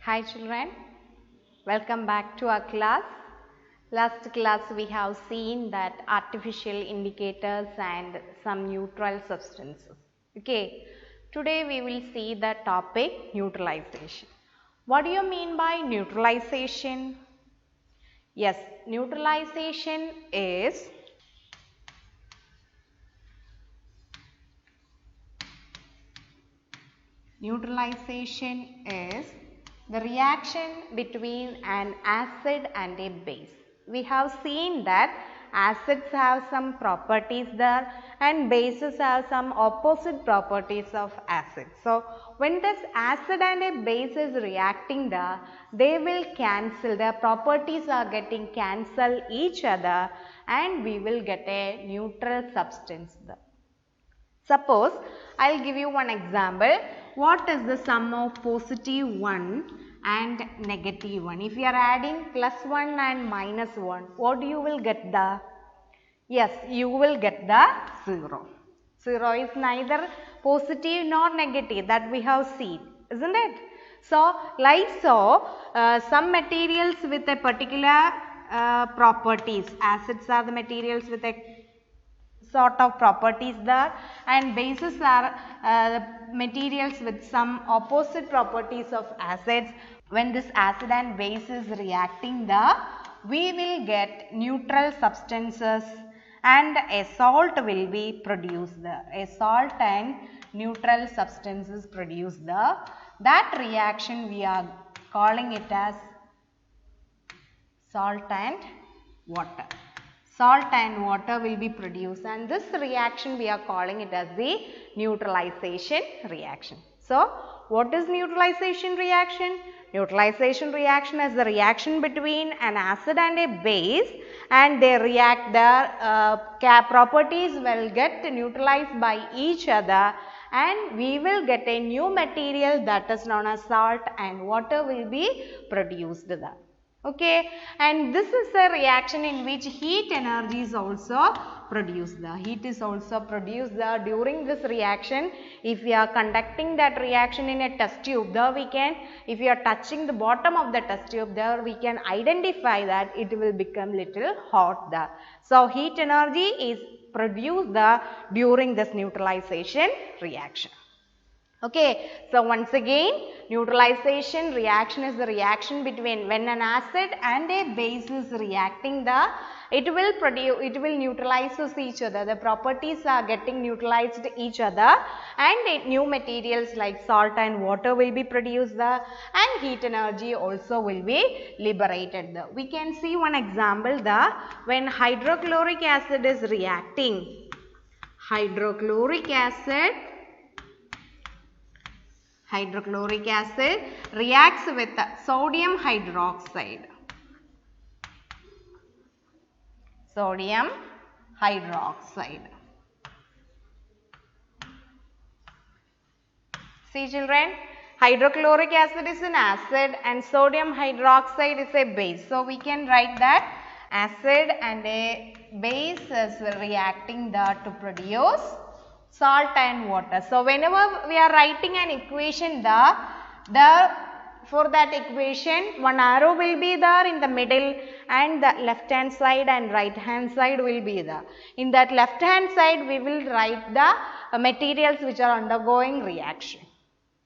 Hi children, welcome back to our class. Last class we have seen that artificial indicators and some neutral substances. Okay, today we will see the topic neutralization. What do you mean by neutralization? Yes, neutralization is the reaction between an acid and a base. We have seen that acids have some properties there and bases have some opposite properties of acid. So, when this acid and a base is reacting there, they will cancel, their properties are getting cancel each other and we will get a neutral substance there. Suppose I will give you one example. What is the sum of positive 1 and negative 1? If you are adding plus 1 and minus 1, what you will get the? Yes, you will get the 0. 0 is neither positive nor negative, that we have seen, isn't it? So, like so, some materials with a particular properties, acids are the materials with a sort of properties there and bases are materials with some opposite properties of acids. When this acid and base is reacting there, we will get neutral substances and a salt will be produced there. A salt and neutral substances produced there. That reaction we are calling it as salt and water. Salt and water will be produced and this reaction we are calling it as the neutralization reaction. So, what is neutralization reaction? Neutralization reaction is the reaction between an acid and a base and they react, their properties will get neutralized by each other and we will get a new material that is known as salt and water will be produced there. Okay, and this is a reaction in which heat energy is also produced. The heat is also produced during this reaction. If we are conducting that reaction in a test tube, there we can, if we are touching the bottom of the test tube, there we can identify that it will become little hot there. So, heat energy is produced during this neutralization reaction. Okay, so once again, neutralization reaction is the reaction between when an acid and a base is reacting, it will neutralize each other. The properties are getting neutralized each other and new materials like salt and water will be produced and heat energy also will be liberated. We can see one example when hydrochloric acid is reacting. Hydrochloric acid reacts with sodium hydroxide. Sodium hydroxide. See children, hydrochloric acid is an acid and sodium hydroxide is a base. So, we can write that acid and a base is reacting to produce salt and water. So, whenever we are writing an equation for that equation one arrow will be there in the middle and the left hand side and right hand side will be there. In that left hand side we will write the materials which are undergoing reaction.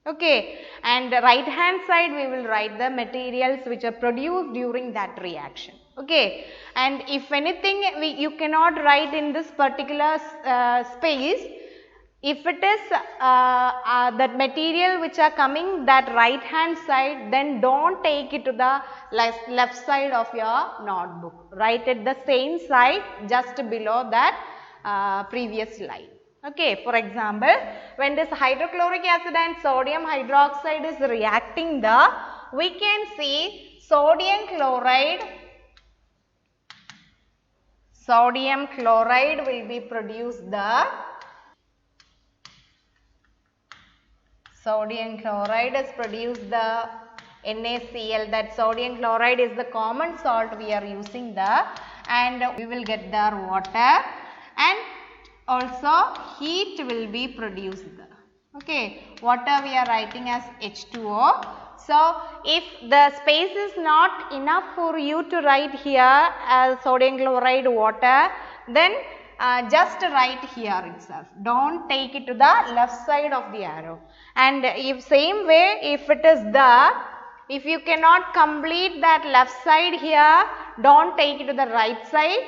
Okay, and the right hand side we will write the materials which are produced during that reaction. Okay, and if anything you cannot write in this particular space. If it is that material which are coming that right hand side, then don't take it to the left side of your notebook. Write it the same side just below that previous line. Okay, for example, when this hydrochloric acid and sodium hydroxide is reacting we can see sodium chloride will be produced Sodium chloride is produced the NaCl, that sodium chloride is the common salt we are using and we will get the water and also heat will be produced. Okay, water we are writing as H2O. So, if the space is not enough for you to write here as sodium chloride water, then just write here itself. Don't take it to the left side of the arrow. And if same way, if it is there, if you cannot complete that left side here, don't take it to the right side.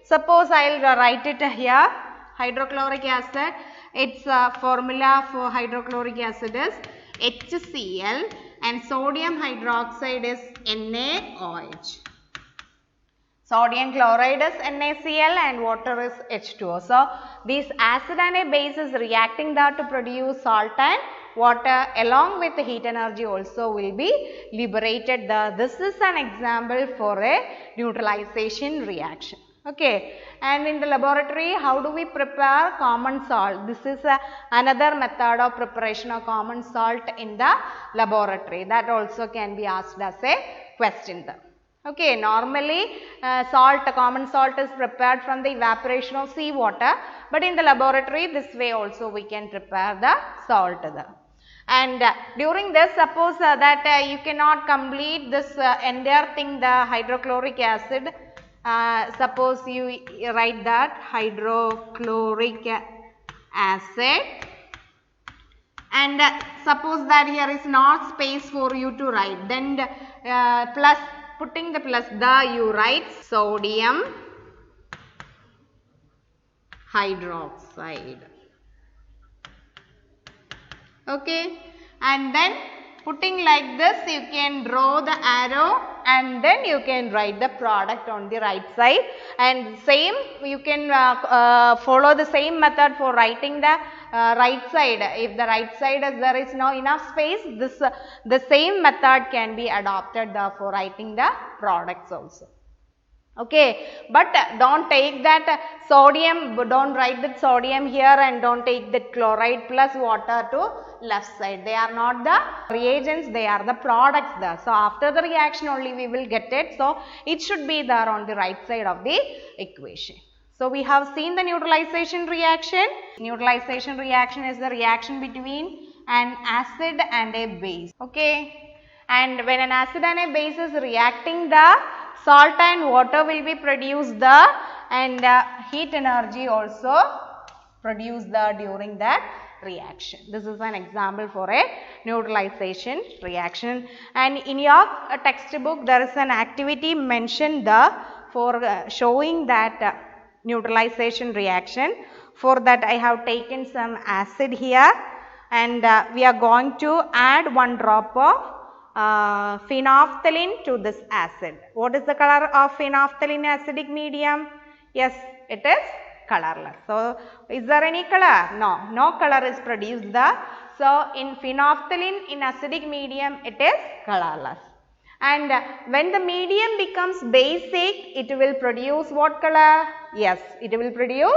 Suppose I will write it here, hydrochloric acid. Its formula for hydrochloric acid is HCl and sodium hydroxide is NaOH. Sodium chloride is NaCl and water is H2O. So, these acid and a base is reacting there to produce salt and water along with the heat energy also will be liberated there. This is an example for a neutralization reaction. Okay, and in the laboratory, how do we prepare common salt? This is another method of preparation of common salt in the laboratory. That also can be asked as a question there. Okay, normally common salt is prepared from the evaporation of seawater, but in the laboratory this way also we can prepare the salt there. And during this, suppose that you cannot complete this entire thing, the hydrochloric acid. Suppose you write that hydrochloric acid, and suppose that here is not space for you to write, then plus, putting the plus there you write sodium hydroxide. Okay, and then putting like this, you can draw the arrow and then you can write the product on the right side, and same you can follow the same method for writing the right side. If the right side is there is no enough space, the same method can be adopted for writing the products also. Okay, but don't take that sodium, don't write that sodium here and don't take that chloride plus water to left side. They are not the reagents, they are the products there. So, after the reaction only we will get it. So, it should be there on the right side of the equation. So, we have seen the neutralization reaction. Neutralization reaction is the reaction between an acid and a base. Okay, and when an acid and a base is reacting, the salt and water will be produced there, and heat energy also produced there during that reaction. This is an example for a neutralization reaction. And in your textbook there is an activity mentioned there for showing that neutralization reaction. For that I have taken some acid here, and we are going to add 1 drop of phenolphthalein to this acid. What is the color of phenolphthalein acidic medium? Yes, it is colorless. So, is there any color? No, no color is produced there. So, in phenolphthalein in acidic medium it is colorless. And when the medium becomes basic, it will produce what color? Yes, it will produce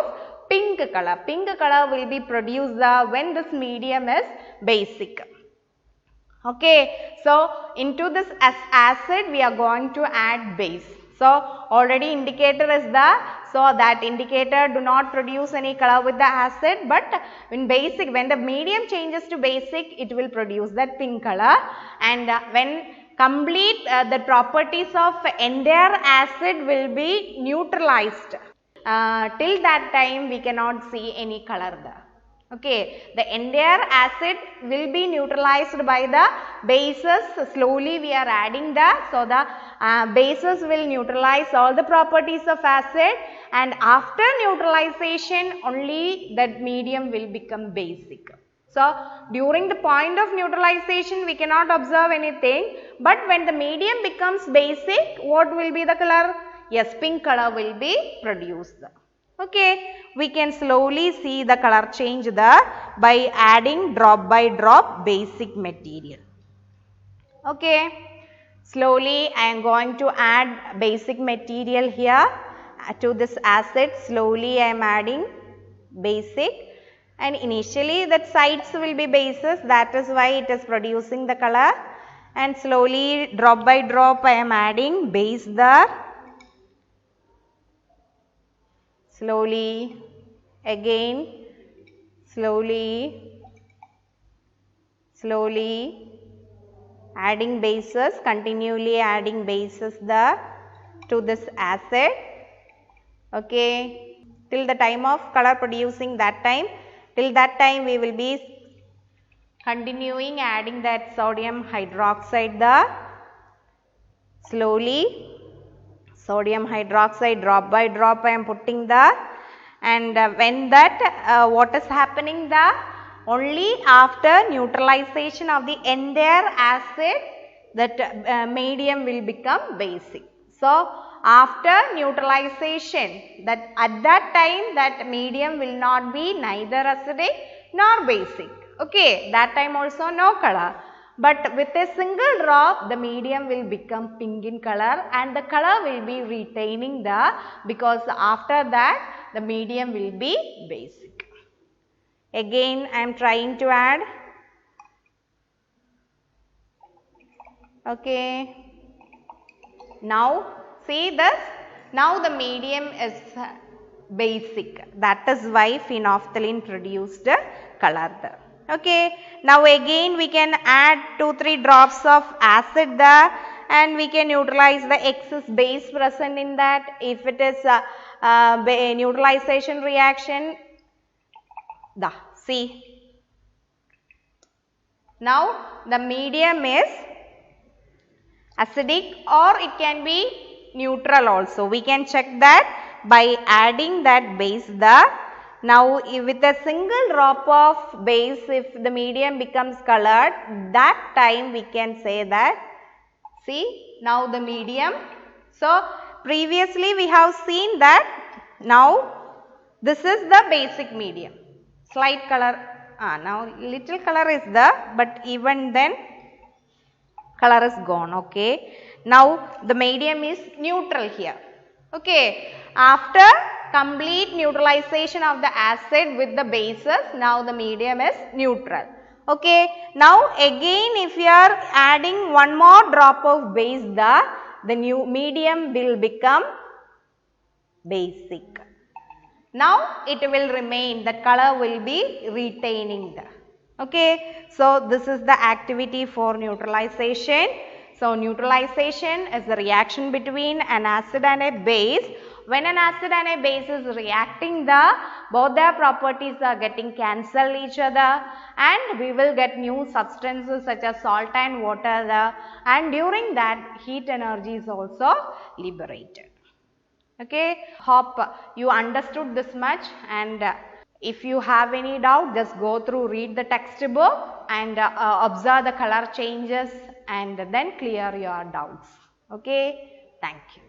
pink color. Pink color will be produced when this medium is basic. Okay, so into this acid we are going to add base. So, already indicator is there. So, that indicator do not produce any color with the acid, but when the medium changes to basic, it will produce that pink color. And when complete the properties of entire acid will be neutralized. Till that time we cannot see any color there. Okay, the entire acid will be neutralized by the bases. Slowly we are adding that. So, the bases will neutralize all the properties of acid, and after neutralization only that medium will become basic. So, during the point of neutralization we cannot observe anything, but when the medium becomes basic, what will be the color? Yes, pink color will be produced. Okay, we can slowly see the color change there by adding drop by drop basic material. Okay, slowly I am going to add basic material here to this acid. Slowly I am adding basic, and initially that sides will be bases, that is why it is producing the color, and slowly drop by drop I am adding base there. Slowly, again, slowly, slowly adding bases, continually adding bases to this acid, okay, till the time of color producing that time. Till that time we will be continuing adding that sodium hydroxide slowly. Sodium hydroxide drop by drop I am putting and when that what is happening only after neutralization of the entire acid that medium will become basic. So, after neutralization that at that time that medium will not be neither acidic nor basic, okay, that time also no color. But with a single drop the medium will become pink in color and the color will be retaining because after that the medium will be basic. Again I am trying to add, okay. Now see this, now the medium is basic, that is why phenolphthalein produced color there. Okay. Now again we can add 2-3 drops of acid and we can neutralize the excess base present in that. If it is a neutralization reaction, see. Now the medium is acidic or it can be neutral also. We can check that by adding that base Now with a single drop of base, if the medium becomes colored, that time we can say that, see, now the medium. So previously we have seen that now this is the basic medium. Slight color, now little color is there, but even then color is gone, okay. Now the medium is neutral here, okay. After complete neutralization of the acid with the bases, now the medium is neutral, okay. Now again if you are adding one more drop of base, the new medium will become basic. Now it will remain, the color will be retaining okay. So this is the activity for neutralization. So neutralization is the reaction between an acid and a base. When an acid and a base is reacting, both their properties are getting cancelled each other and we will get new substances such as salt and water and during that heat energy is also liberated. Okay, hope you understood this much, and if you have any doubt, just go through, read the textbook and observe the color changes and then clear your doubts. Okay, thank you.